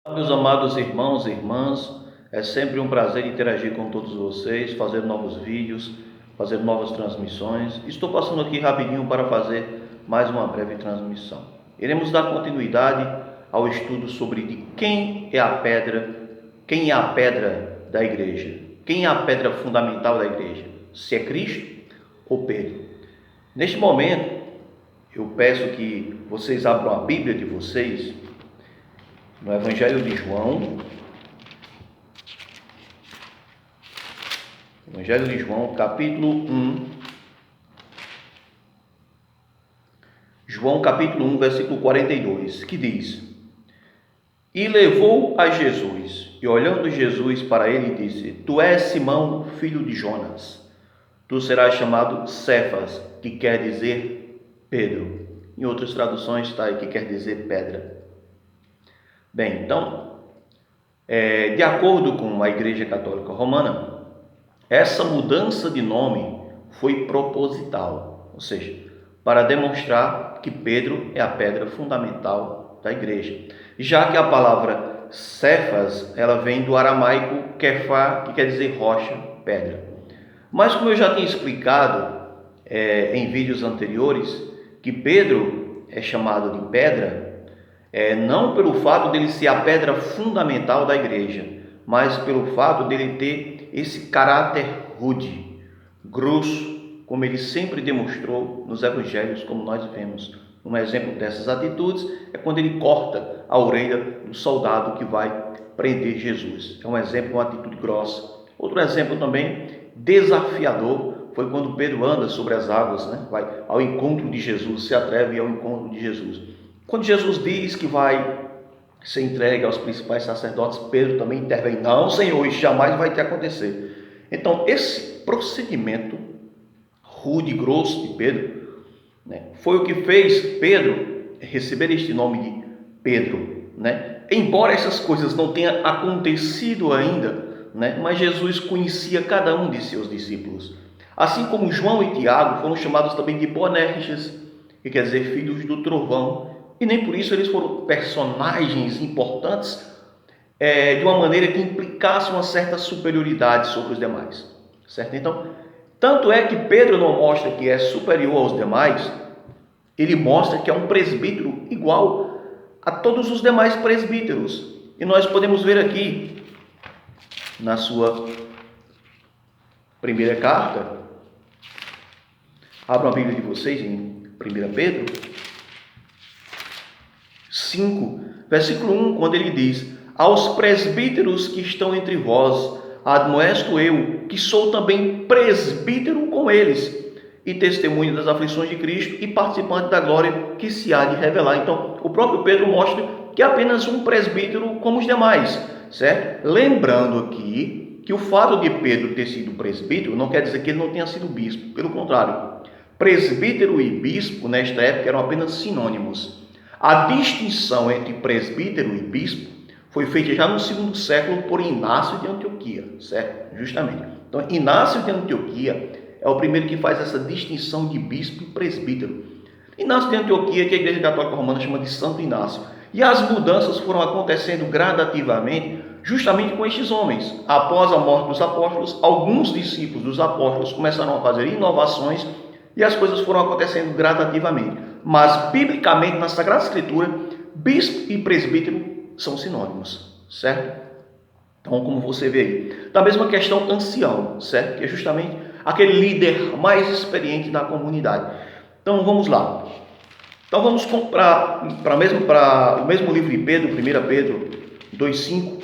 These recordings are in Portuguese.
Meus amados irmãos e irmãs, é sempre um prazer interagir com todos vocês, fazer novos vídeos, fazer novas transmissões. Estou passando aqui rapidinho para fazer mais uma breve transmissão. Iremos dar continuidade ao estudo sobre de quem é a pedra da igreja, quem é a pedra fundamental da igreja, se é Cristo ou Pedro. Neste momento, eu peço que vocês abram a Bíblia de vocês no Evangelho de João, Evangelho de João, capítulo 1, João capítulo 1, versículo 42, que diz: E levou a Jesus, e olhando Jesus para ele, disse: Tu és Simão, filho de Jonas, tu serás chamado Cefas, que quer dizer Pedro. Em outras traduções está aí que quer dizer pedra. Bem, então, de acordo com a Igreja Católica Romana, essa mudança de nome foi proposital, ou seja, para demonstrar que Pedro é a pedra fundamental da igreja, já que a palavra Cefas, ela vem do aramaico Kefá, que quer dizer rocha, pedra. Mas como eu já tinha explicado em vídeos anteriores, que Pedro é chamado de pedra, não pelo fato dele ser a pedra fundamental da igreja, mas pelo fato dele ter esse caráter rude, grosso, como ele sempre demonstrou nos evangelhos, como nós vemos. Um exemplo dessas atitudes é quando ele corta a orelha do soldado que vai prender Jesus. É um exemplo, uma atitude grossa. Outro exemplo também desafiador foi quando Pedro anda sobre as águas, vai ao encontro de Jesus, se atreve ao encontro de Jesus. Quando Jesus diz que vai ser entregue aos principais sacerdotes, Pedro também intervém: não, Senhor, isso jamais vai te acontecer. Então, esse procedimento rude e grosso de Pedro, foi o que fez Pedro receber este nome de Pedro, Embora essas coisas não tenham acontecido ainda, mas Jesus conhecia cada um de seus discípulos. Assim como João e Tiago foram chamados também de Boanerges, que quer dizer filhos do trovão, e nem por isso eles foram personagens importantes de uma maneira que implicasse uma certa superioridade sobre os demais, certo? Então, tanto é que Pedro não mostra que é superior aos demais, ele mostra que é um presbítero igual a todos os demais presbíteros. E nós podemos ver aqui na sua primeira carta, abram a Bíblia de vocês em 1 Pedro 5, versículo 1, quando ele diz: Aos presbíteros que estão entre vós, admoesto eu, que sou também presbítero com eles, e testemunho das aflições de Cristo e participante da glória que se há de revelar. Então, o próprio Pedro mostra que é apenas um presbítero como os demais, certo? Lembrando aqui que o fato de Pedro ter sido presbítero não quer dizer que ele não tenha sido bispo, pelo contrário. Presbítero e bispo, nesta época, eram apenas sinônimos. A distinção entre presbítero e bispo foi feita já no segundo século por Inácio de Antioquia, certo? Justamente. Então, Inácio de Antioquia é o primeiro que faz essa distinção de bispo e presbítero. Inácio de Antioquia, que a Igreja Católica Romana chama de Santo Inácio. E as mudanças foram acontecendo gradativamente, justamente com estes homens. Após a morte dos apóstolos, alguns discípulos dos apóstolos começaram a fazer inovações e as coisas foram acontecendo gradativamente. Mas, biblicamente, na Sagrada Escritura, bispo e presbítero são sinônimos, certo? Então, como você vê aí. Da mesma questão, ancião, certo? Que é justamente aquele líder mais experiente da comunidade. Então, vamos lá. Então, vamos para o mesmo livro de Pedro, 1 Pedro 2,5.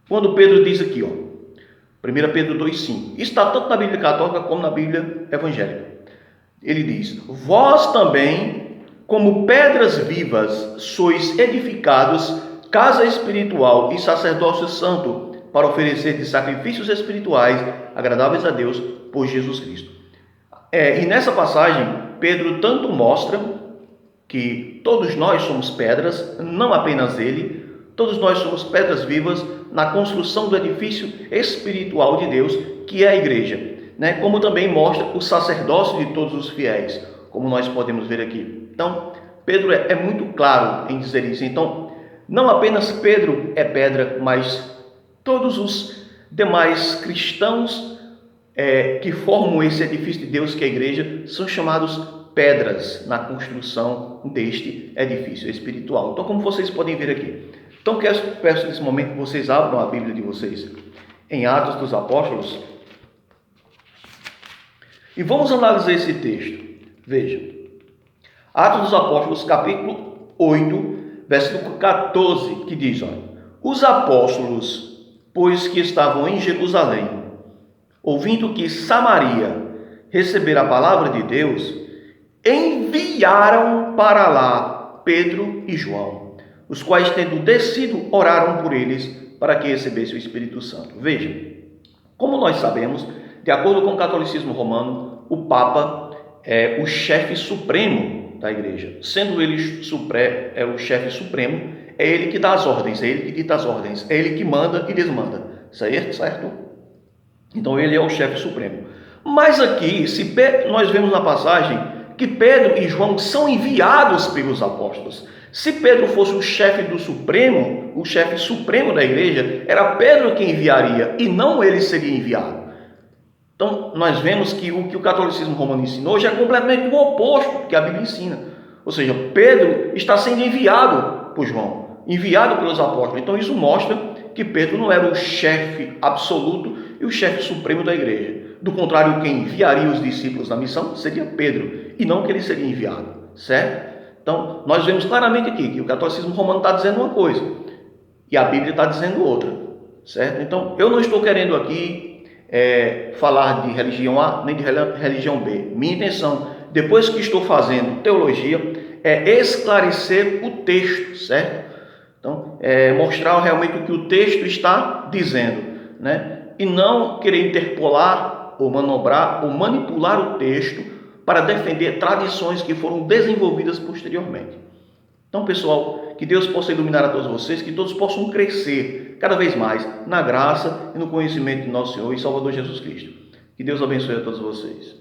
Quando Pedro diz aqui, 1 Pedro 2,5. Está tanto na Bíblia Católica como na Bíblia Evangélica. Ele diz: Vós também, como pedras vivas, sois edificados casa espiritual e sacerdócio santo, para oferecer de sacrifícios espirituais agradáveis a Deus por Jesus Cristo. E nessa passagem, Pedro tanto mostra que todos nós somos pedras, não apenas ele, todos nós somos pedras vivas na construção do edifício espiritual de Deus, que é a igreja, como também mostra o sacerdócio de todos os fiéis, como nós podemos ver aqui. Então, Pedro é muito claro em dizer isso. Então, não apenas Pedro é pedra, mas todos os demais cristãos que formam esse edifício de Deus que é a igreja são chamados pedras na construção deste edifício espiritual. Então, como vocês podem ver aqui, então peço nesse momento que vocês abram a Bíblia de vocês em Atos dos Apóstolos e vamos analisar esse texto. Veja, Atos dos Apóstolos, capítulo 8, versículo 14, que diz, olha, os apóstolos, pois que estavam em Jerusalém, ouvindo que Samaria recebera a palavra de Deus, enviaram para lá Pedro e João, os quais, tendo descido, oraram por eles para que recebessem o Espírito Santo. Veja, como nós sabemos, de acordo com o catolicismo romano, o Papa é o chefe supremo da igreja. Sendo ele o chefe supremo, é ele que dá as ordens, é ele que dita as ordens, é ele que manda e desmanda. Certo? Então ele é o chefe supremo. Mas aqui, nós vemos na passagem que Pedro e João são enviados pelos apóstolos. Se Pedro fosse o chefe supremo da igreja, era Pedro quem enviaria e não ele seria enviado. Então, nós vemos que o catolicismo romano ensinou já é completamente o oposto do que a Bíblia ensina. Ou seja, Pedro está sendo enviado por João, enviado pelos apóstolos. Então, isso mostra que Pedro não era o chefe absoluto e o chefe supremo da igreja. Do contrário, quem enviaria os discípulos na missão seria Pedro, e não que ele seria enviado, certo? Então, nós vemos claramente aqui que o catolicismo romano está dizendo uma coisa e a Bíblia está dizendo outra, certo? Então, eu não estou querendo aqui falar de religião A nem de religião B. Minha intenção, depois que estou fazendo teologia, é esclarecer o texto, certo? Então, mostrar realmente o que o texto está dizendo, né? E não querer interpolar ou manobrar ou manipular o texto para defender tradições que foram desenvolvidas posteriormente. Então, pessoal, que Deus possa iluminar a todos vocês, que todos possam crescer cada vez mais na graça e no conhecimento de nosso Senhor e Salvador Jesus Cristo. Que Deus abençoe a todos vocês.